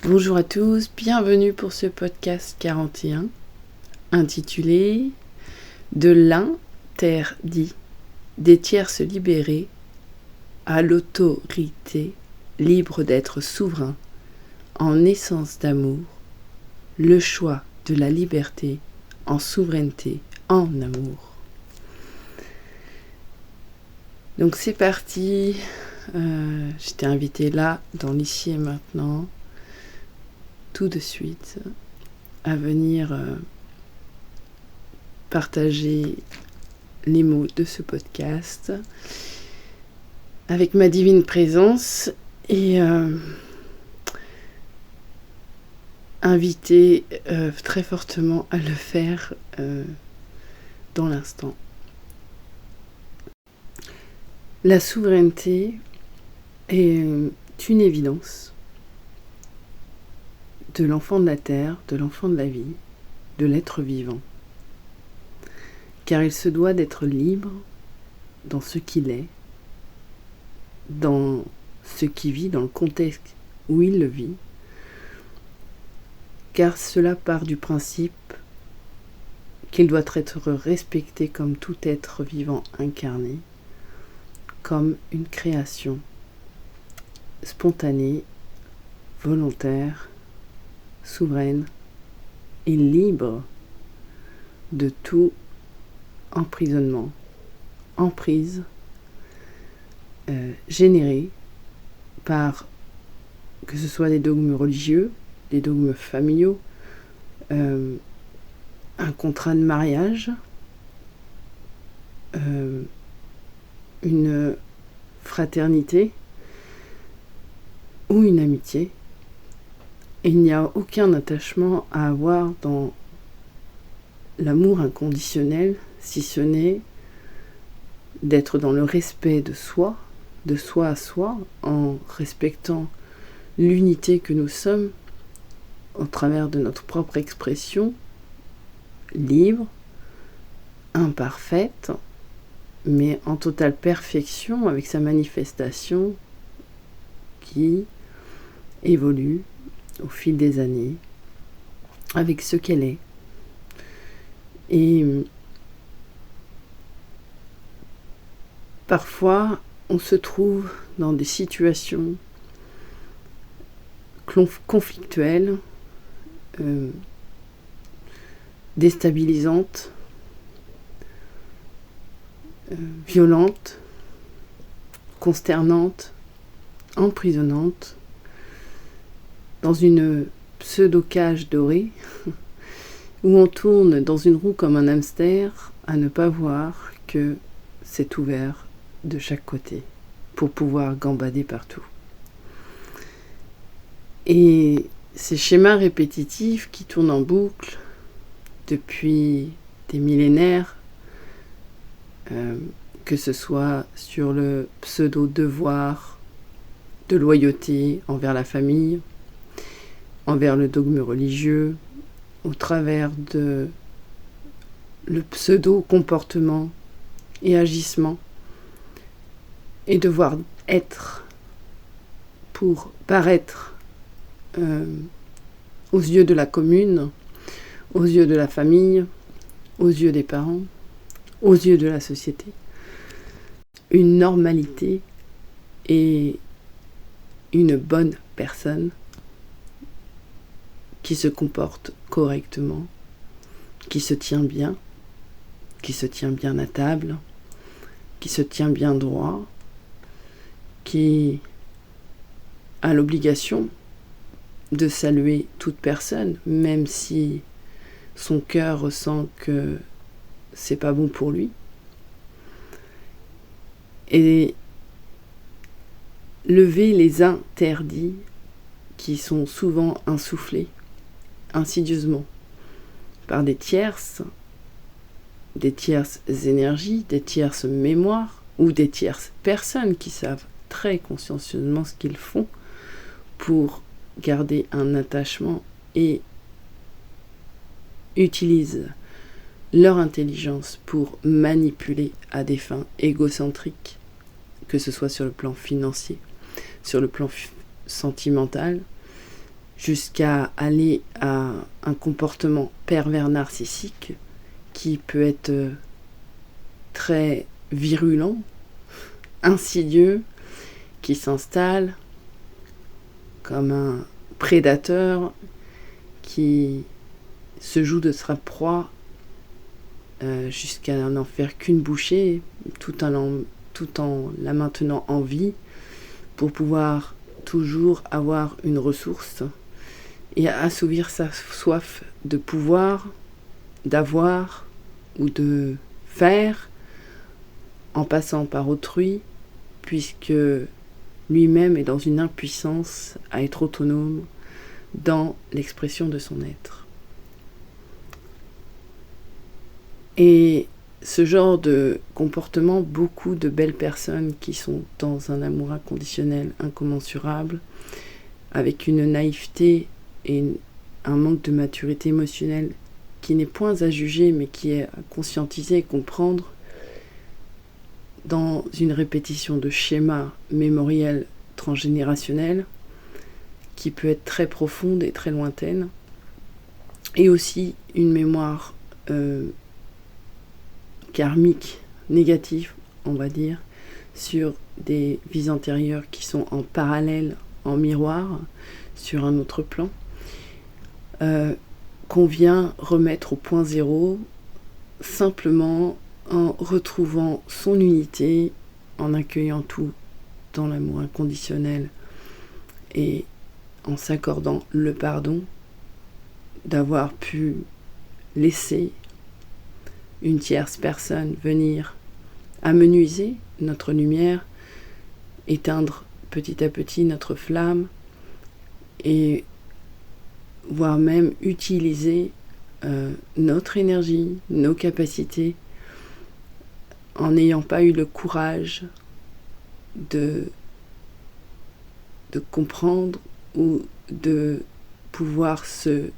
Bonjour à tous, bienvenue pour ce podcast 41 intitulé « De l'interdit des tierces libérés à l'autorité libre d'être souverain en essence d'amour, le choix de la liberté en souveraineté en amour ». Donc c'est parti, j'étais invitée là, dans l'ici et maintenant, tout de suite, à venir partager les mots de ce podcast avec ma divine présence et inviter très fortement à le faire dans l'instant. La souveraineté est une évidence de l'enfant de la terre, de l'enfant de la vie, de l'être vivant. Car il se doit d'être libre dans ce qu'il est, dans ce qu'il vit, dans le contexte où il le vit, car cela part du principe qu'il doit être respecté comme tout être vivant incarné, comme une création spontanée, volontaire, souveraine et libre de tout emprisonnement, emprise générée par que ce soit des dogmes religieux, des dogmes familiaux, un contrat de mariage, une fraternité ou une amitié. Et il n'y a aucun attachement à avoir dans l'amour inconditionnel, si ce n'est d'être dans le respect de soi à soi, en respectant l'unité que nous sommes au travers de notre propre expression, libre, imparfaite, mais en totale perfection avec sa manifestation qui évolue au fil des années, avec ce qu'elle est. Et parfois, on se trouve dans des situations conflictuelles, déstabilisantes, violentes, consternantes, emprisonnantes, dans une pseudo-cage dorée, où on tourne dans une roue comme un hamster, à ne pas voir que c'est ouvert de chaque côté, pour pouvoir gambader partout. Et ces schémas répétitifs qui tournent en boucle depuis des millénaires, que ce soit sur le pseudo-devoir de loyauté envers la famille, envers le dogme religieux, au travers de le pseudo-comportement et agissement, et devoir être pour paraître aux yeux de la commune, aux yeux de la famille, aux yeux des parents, aux yeux de la société, une normalité et une bonne personne qui se comporte correctement, qui se tient bien à table, qui se tient bien droit, qui a l'obligation de saluer toute personne, même si son cœur ressent que c'est pas bon pour lui. Et lever les interdits qui sont souvent insufflés insidieusement par des tierces énergies, des tierces mémoires ou des tierces personnes qui savent très consciencieusement ce qu'ils font pour garder un attachement et utilisent leur intelligence pour manipuler à des fins égocentriques, que ce soit sur le plan financier, sur le plan sentimental, jusqu'à aller à un comportement pervers narcissique qui peut être très virulent, insidieux, qui s'installe comme un prédateur qui se joue de sa proie jusqu'à n'en faire qu'une bouchée, tout en la maintenant en vie, pour pouvoir toujours avoir une ressource et assouvir sa soif de pouvoir, d'avoir ou de faire en passant par autrui, puisque lui-même est dans une impuissance à être autonome dans l'expression de son être. Et ce genre de comportement, beaucoup de belles personnes qui sont dans un amour inconditionnel incommensurable, avec une naïveté et un manque de maturité émotionnelle qui n'est point à juger, mais qui est à conscientiser et comprendre, dans une répétition de schémas mémoriels transgénérationnels, qui peut être très profonde et très lointaine, et aussi une mémoire karmique, négative, on va dire, sur des vies antérieures qui sont en parallèle, en miroir, sur un autre plan, qu'on vient remettre au point zéro, simplement en retrouvant son unité, en accueillant tout dans l'amour inconditionnel et en s'accordant le pardon d'avoir pu laisser une tierce personne venir amenuiser notre lumière, éteindre petit à petit notre flamme et voire même utiliser notre énergie, nos capacités, en n'ayant pas eu le courage de comprendre ou de pouvoir se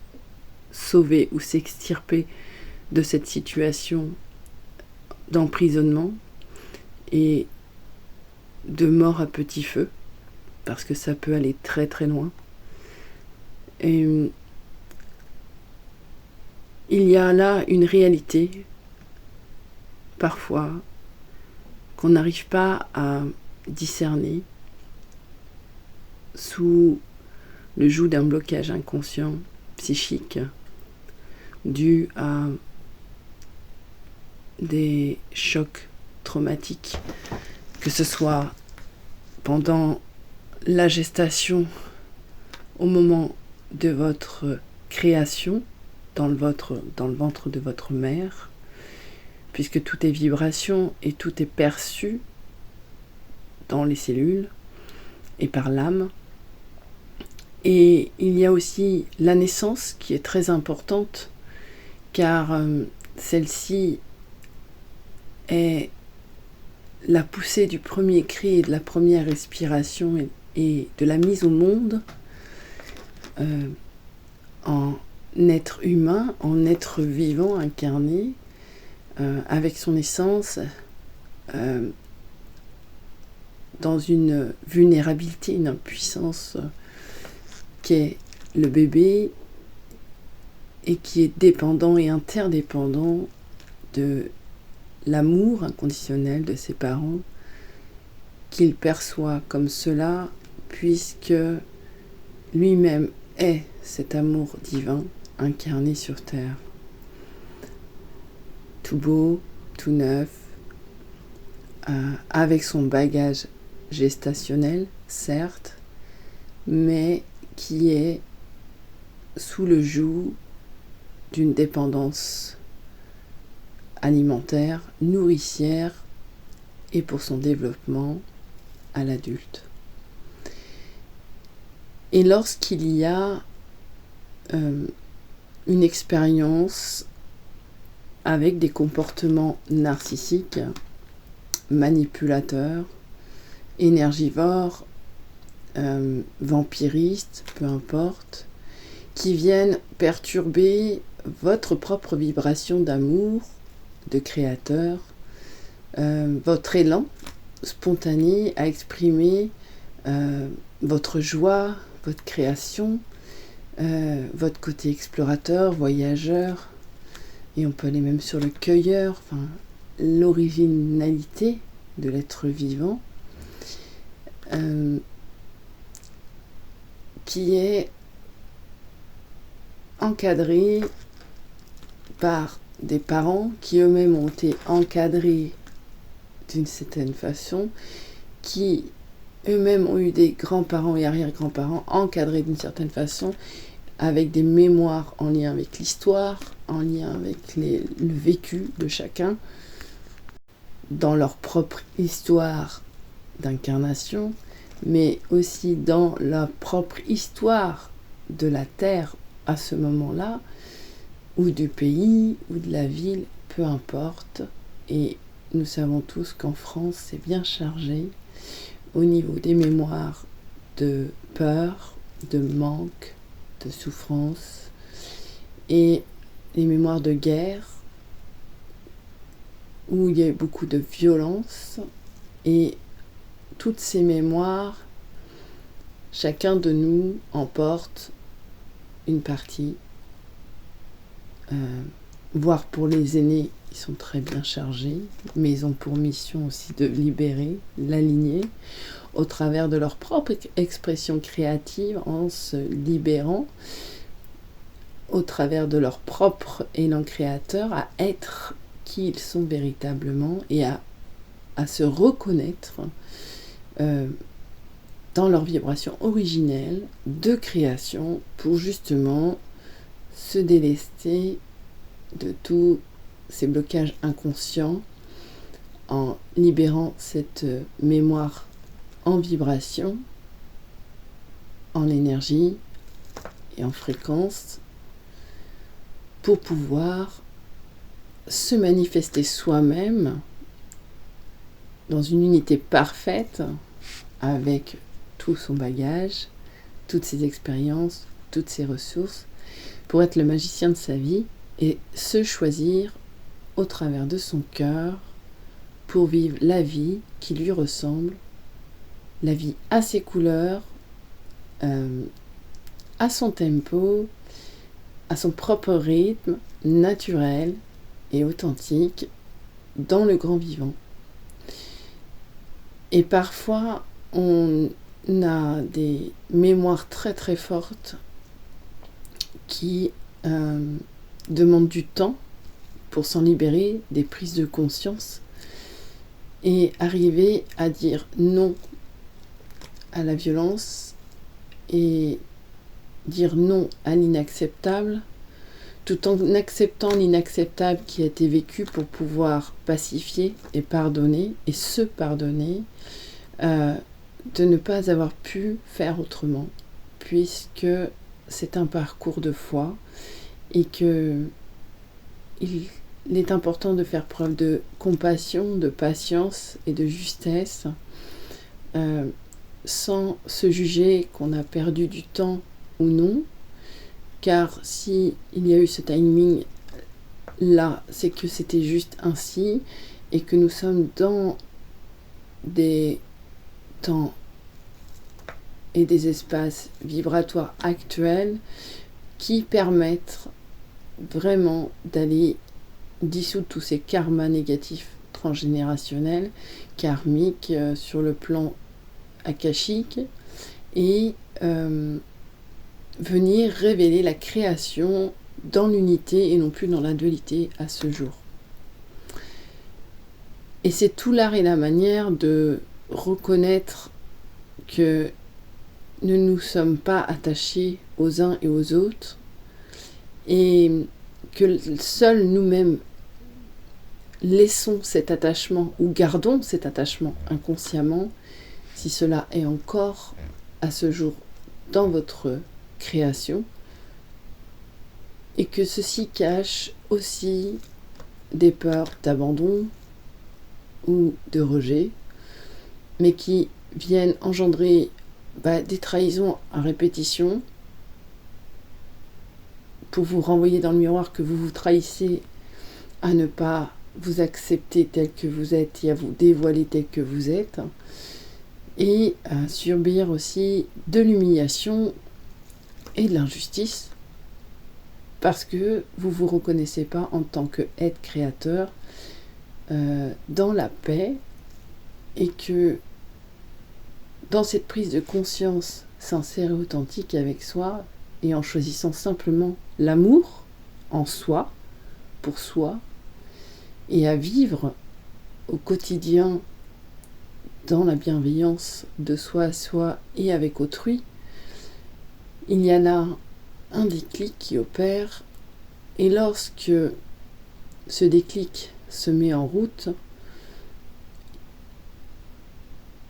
sauver ou s'extirper de cette situation d'emprisonnement et de mort à petit feu, parce que ça peut aller très très loin. Et il y a là une réalité, parfois, qu'on n'arrive pas à discerner sous le joug d'un blocage inconscient, psychique, dû à des chocs traumatiques, que ce soit pendant la gestation, au moment de votre création, dans le ventre de votre mère, puisque tout est vibration et tout est perçu dans les cellules et par l'âme. Et il y a aussi la naissance qui est très importante, car celle-ci est la poussée du premier cri et de la première respiration et de la mise au monde en être humain, en être vivant, incarné, avec son essence, dans une vulnérabilité, une impuissance qu'est le bébé et qui est dépendant et interdépendant de l'amour inconditionnel de ses parents, qu'il perçoit comme cela, puisque lui-même est cet amour divin incarné sur terre. Tout beau, tout neuf, avec son bagage gestationnel, certes, mais qui est sous le joug d'une dépendance alimentaire, nourricière, et pour son développement à l'adulte. Et lorsqu'il y a une expérience avec des comportements narcissiques, manipulateurs, énergivores, vampiristes, peu importe, qui viennent perturber votre propre vibration d'amour, de créateur, votre élan spontané à exprimer votre joie, votre création, votre côté explorateur, voyageur, et on peut aller même sur le cueilleur, enfin, l'originalité de l'être vivant, qui est encadré par des parents qui eux-mêmes ont été encadrés d'une certaine façon, qui eux-mêmes ont eu des grands-parents et arrière-grands-parents encadrés d'une certaine façon, avec des mémoires en lien avec l'histoire, en lien avec le vécu de chacun, dans leur propre histoire d'incarnation, mais aussi dans la propre histoire de la Terre à ce moment-là, ou du pays, ou de la ville, peu importe. Et nous savons tous qu'en France, c'est bien chargé au niveau des mémoires de peur, de manque, de souffrance, et les mémoires de guerre, où il y a eu beaucoup de violence, et toutes ces mémoires, chacun de nous en porte une partie, voire pour les aînés, ils sont très bien chargés, mais ils ont pour mission aussi de libérer la lignée au travers de leur propre expression créative, en se libérant au travers de leur propre élan créateur à être qui ils sont véritablement et à se reconnaître dans leur vibration originelle de création pour justement se délester de tous ces blocages inconscients en libérant cette mémoire en vibration, en énergie et en fréquence pour pouvoir se manifester soi-même dans une unité parfaite avec tout son bagage, toutes ses expériences, toutes ses ressources, pour être le magicien de sa vie et se choisir au travers de son cœur pour vivre la vie qui lui ressemble, la vie à ses couleurs, à son tempo, à son propre rythme, naturel et authentique, dans le grand vivant. Et parfois, on a des mémoires très très fortes qui demandent du temps pour s'en libérer, des prises de conscience, et arriver à dire non à la violence et dire non à l'inacceptable, tout en acceptant l'inacceptable qui a été vécu pour pouvoir pacifier et pardonner, et se pardonner, de ne pas avoir pu faire autrement, puisque c'est un parcours de foi et que il est important de faire preuve de compassion, de patience et de justesse, sans se juger qu'on a perdu du temps ou non, car si il y a eu ce timing là, c'est que c'était juste ainsi et que nous sommes dans des temps et des espaces vibratoires actuels qui permettent vraiment d'aller dissoudre tous ces karmas négatifs transgénérationnels, karmiques sur le plan akashique, et venir révéler la création dans l'unité et non plus dans la dualité à ce jour. Et c'est tout l'art et la manière de reconnaître que nous ne nous sommes pas attachés aux uns et aux autres, et que seuls nous-mêmes laissons cet attachement ou gardons cet attachement inconsciemment, si cela est encore à ce jour dans votre création, et que ceci cache aussi des peurs d'abandon ou de rejet, mais qui viennent engendrer des trahisons à répétition pour vous renvoyer dans le miroir que vous vous trahissez à ne pas vous accepter tel que vous êtes et à vous dévoiler tel que vous êtes, et à subir aussi de l'humiliation et de l'injustice, parce que vous ne vous reconnaissez pas en tant qu'être créateur dans la paix, et que dans cette prise de conscience sincère et authentique avec soi, et en choisissant simplement l'amour en soi, pour soi, et à vivre au quotidien dans la bienveillance de soi à soi et avec autrui, il y en a un déclic qui opère, et lorsque ce déclic se met en route,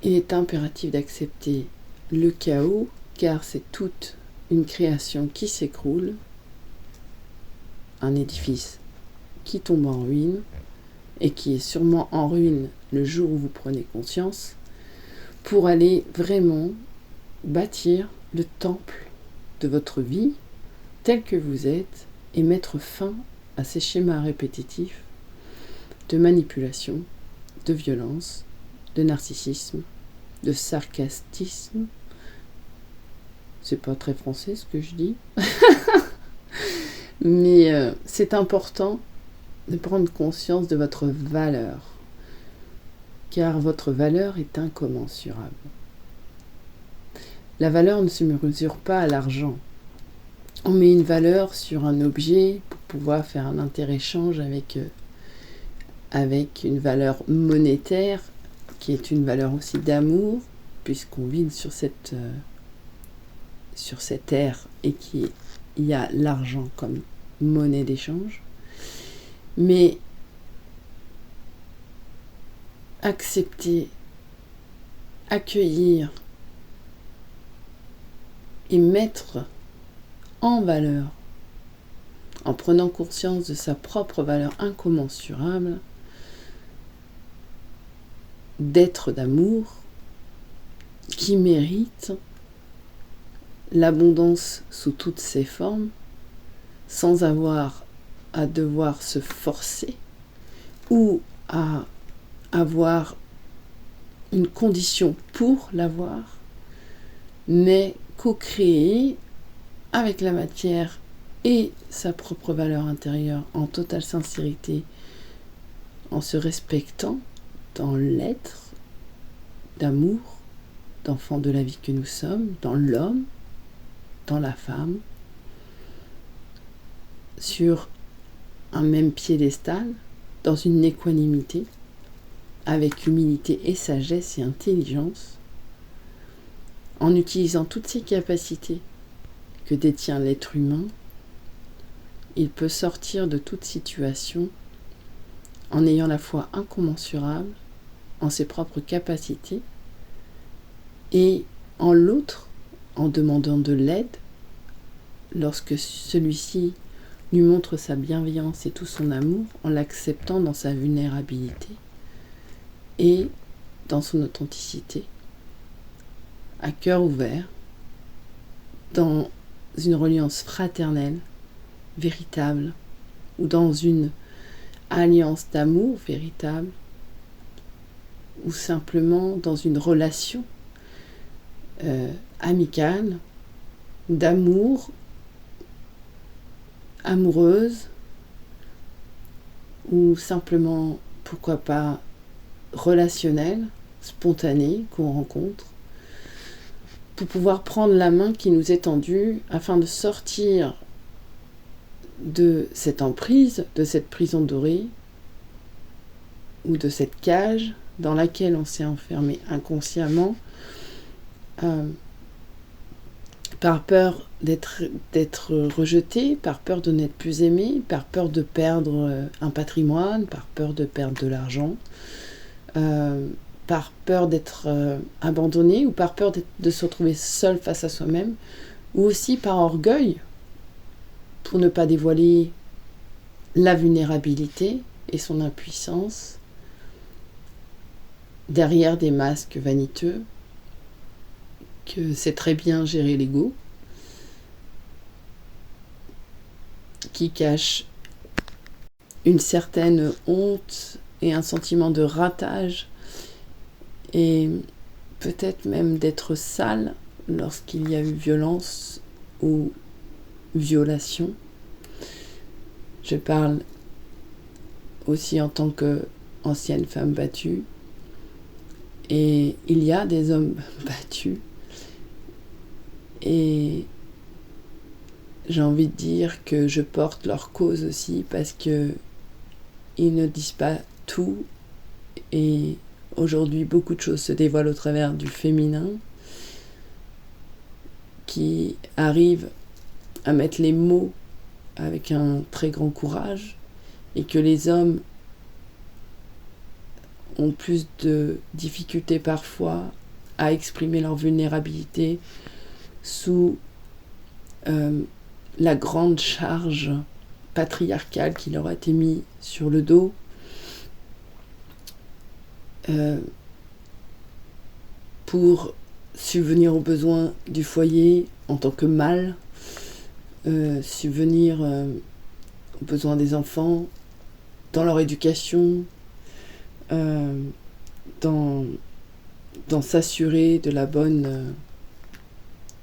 il est impératif d'accepter le chaos, car c'est toute une création qui s'écroule, un édifice qui tombe en ruine, et qui est sûrement en ruine le jour où vous prenez conscience, pour aller vraiment bâtir le temple de votre vie tel que vous êtes, et mettre fin à ces schémas répétitifs de manipulation, de violence, de narcissisme, de sarcastisme. C'est pas très français ce que je dis, mais c'est important de prendre conscience de votre valeur, car votre valeur est incommensurable. La valeur ne se mesure pas à l'argent. On met une valeur sur un objet pour pouvoir faire un inter-échange avec une valeur monétaire, qui est une valeur aussi d'amour, puisqu'on vit sur cette ère et qu'il y a l'argent comme monnaie d'échange. Mais accepter, accueillir et mettre en valeur, en prenant conscience de sa propre valeur incommensurable, d'être d'amour, qui mérite l'abondance sous toutes ses formes, sans avoir à devoir se forcer ou à avoir une condition pour l'avoir, mais co-créer avec la matière et sa propre valeur intérieure en totale sincérité, en se respectant dans l'être d'amour, d'enfant de la vie que nous sommes, dans l'homme, dans la femme, sur un même piédestal, dans une équanimité, avec humilité et sagesse et intelligence, en utilisant toutes ces capacités que détient l'être humain. Il peut sortir de toute situation en ayant la foi incommensurable en ses propres capacités et en l'autre en demandant de l'aide lorsque celui-ci lui montre sa bienveillance et tout son amour, en l'acceptant dans sa vulnérabilité et dans son authenticité, à cœur ouvert, dans une reliance fraternelle, véritable, ou dans une alliance d'amour véritable, ou simplement dans une relation amicale, d'amour, amoureuse, ou simplement, pourquoi pas, relationnelle, spontanée, qu'on rencontre, pour pouvoir prendre la main qui nous est tendue afin de sortir de cette emprise, de cette prison dorée, ou de cette cage dans laquelle on s'est enfermé inconsciemment, par peur d'être rejeté, par peur de n'être plus aimé, par peur de perdre un patrimoine, par peur de perdre de l'argent, par peur d'être abandonné, ou par peur de se retrouver seul face à soi-même, ou aussi par orgueil, pour ne pas dévoiler la vulnérabilité et son impuissance derrière des masques vaniteux, que c'est très bien gérer l'ego, qui cache une certaine honte et un sentiment de ratage, et peut-être même d'être sale lorsqu'il y a eu violence ou violation. Je parle aussi en tant qu'ancienne femme battue. Et il y a des hommes battus. Et j'ai envie de dire que je porte leur cause aussi parce que ils ne disent pas tout. Et aujourd'hui, beaucoup de choses se dévoilent au travers du féminin qui arrive à mettre les mots avec un très grand courage et que les hommes ont plus de difficultés parfois à exprimer leur vulnérabilité sous la grande charge patriarcale qui leur a été mise sur le dos. Pour subvenir aux besoins du foyer en tant que mâle, subvenir aux besoins des enfants, dans leur éducation, dans s'assurer de la bonne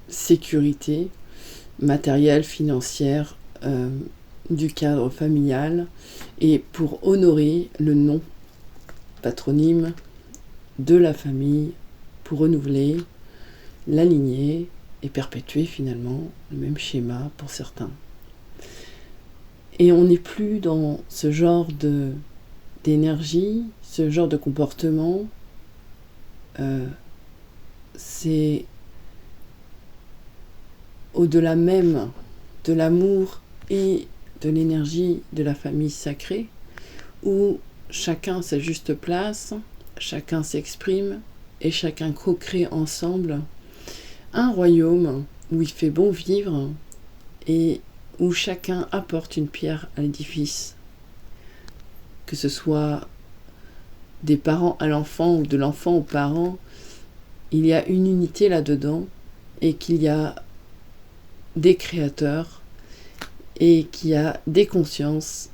sécurité matérielle, financière du cadre familial et pour honorer le nom patronyme de la famille, pour renouveler la lignée et perpétuer finalement le même schéma pour certains. Et on n'est plus dans ce genre d'énergie, ce genre de comportement. C'est au-delà même de l'amour et de l'énergie de la famille sacrée, où chacun a sa juste place, chacun s'exprime et chacun co-crée ensemble un royaume où il fait bon vivre et où chacun apporte une pierre à l'édifice. Que ce soit des parents à l'enfant ou de l'enfant aux parents, il y a une unité là-dedans et qu'il y a des créateurs et qu'il y a des consciences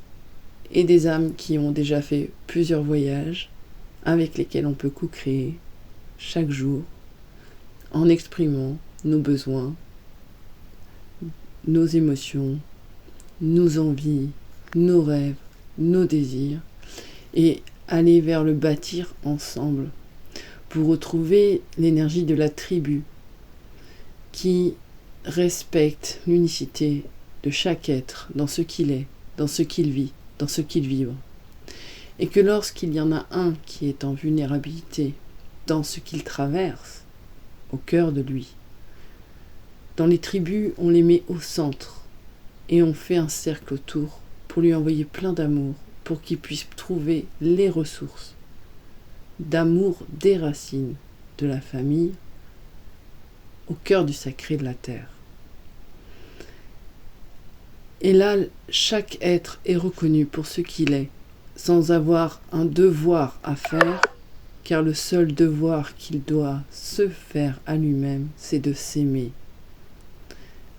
et des âmes qui ont déjà fait plusieurs voyages avec lesquels on peut co-créer chaque jour en exprimant nos besoins, nos émotions, nos envies, nos rêves, nos désirs et aller vers le bâtir ensemble pour retrouver l'énergie de la tribu qui respecte l'unicité de chaque être dans ce qu'il est, dans ce qu'il vit, dans ce qu'il vibre. Et que lorsqu'il y en a un qui est en vulnérabilité dans ce qu'il traverse, au cœur de lui, dans les tribus, on les met au centre et on fait un cercle autour pour lui envoyer plein d'amour, pour qu'il puisse trouver les ressources d'amour des racines de la famille au cœur du sacré de la terre. Et là, chaque être est reconnu pour ce qu'il est, sans avoir un devoir à faire, car le seul devoir qu'il doit se faire à lui-même, c'est de s'aimer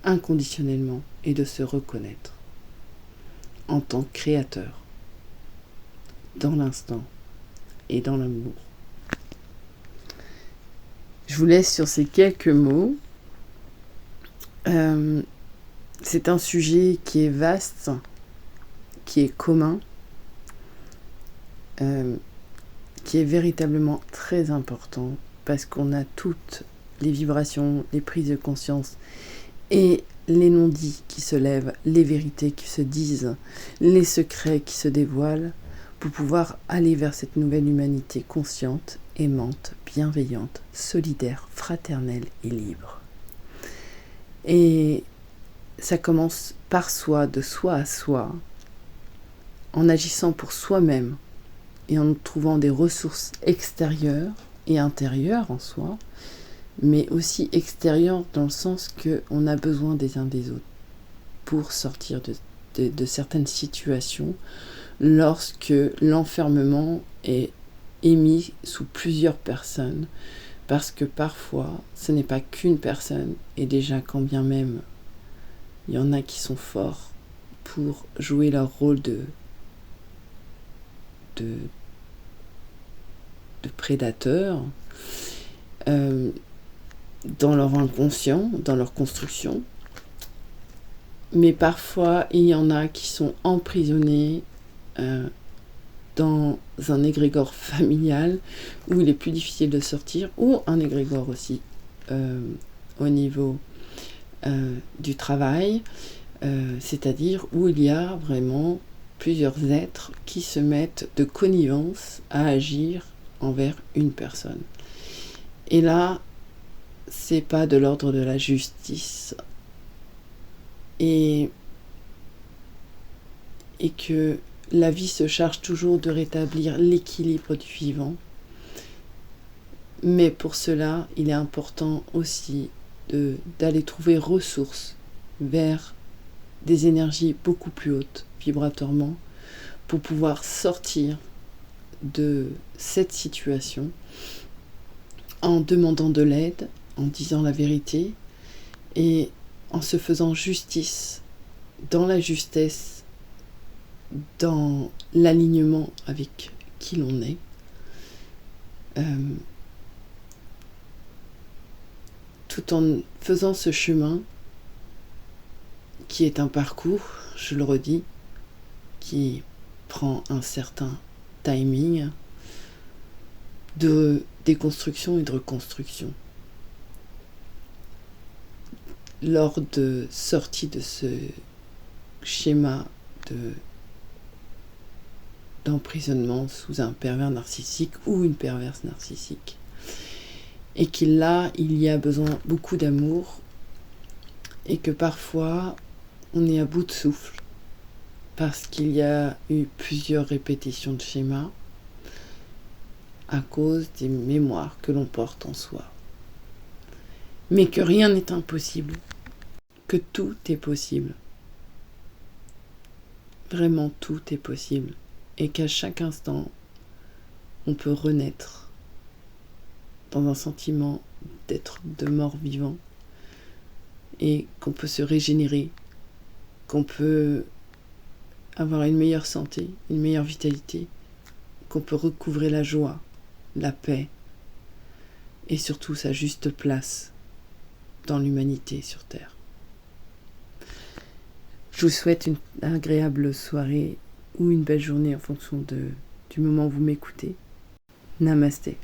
inconditionnellement et de se reconnaître en tant que créateur, dans l'instant et dans l'amour. Je vous laisse sur ces quelques mots. C'est un sujet qui est vaste, qui est commun, qui est véritablement très important parce qu'on a toutes les vibrations, les prises de conscience et les non-dits qui se lèvent, les vérités qui se disent, les secrets qui se dévoilent pour pouvoir aller vers cette nouvelle humanité consciente, aimante, bienveillante, solidaire, fraternelle et libre. Et ça commence par soi, de soi à soi, en agissant pour soi-même et en trouvant des ressources extérieures et intérieures en soi, mais aussi extérieures dans le sens qu'on a besoin des uns des autres pour sortir de certaines situations lorsque l'enfermement est émis sous plusieurs personnes, parce que parfois ce n'est pas qu'une personne, et déjà quand bien même il y en a qui sont forts pour jouer leur rôle de prédateur dans leur inconscient, dans leur construction, Mais parfois, il y en a qui sont emprisonnés dans un égrégore familial où il est plus difficile de sortir, ou un égrégore aussi au niveau du travail, c'est-à-dire où il y a vraiment plusieurs êtres qui se mettent de connivence à agir envers une personne. Et là, c'est pas de l'ordre de la justice. Et que la vie se charge toujours de rétablir l'équilibre du vivant. Mais pour cela, il est important aussi d'aller trouver ressources vers des énergies beaucoup plus hautes vibratoirement pour pouvoir sortir de cette situation en demandant de l'aide, en disant la vérité et en se faisant justice dans la justesse, dans l'alignement avec qui l'on est. Tout en faisant ce chemin qui est un parcours, je le redis, qui prend un certain timing de déconstruction et de reconstruction. Lors de sortie de ce schéma d'emprisonnement sous un pervers narcissique ou une perverse narcissique, et qu'il y a besoin beaucoup d'amour, et que parfois on est à bout de souffle parce qu'il y a eu plusieurs répétitions de schémas à cause des mémoires que l'on porte en soi. Mais que rien n'est impossible, que tout est possible. Vraiment tout est possible, et qu'à chaque instant, on peut renaître dans un sentiment d'être de mort vivant, et qu'on peut se régénérer, qu'on peut avoir une meilleure santé, une meilleure vitalité, qu'on peut recouvrer la joie, la paix, et surtout sa juste place dans l'humanité sur Terre. Je vous souhaite une agréable soirée ou une belle journée en fonction du moment où vous m'écoutez. Namasté.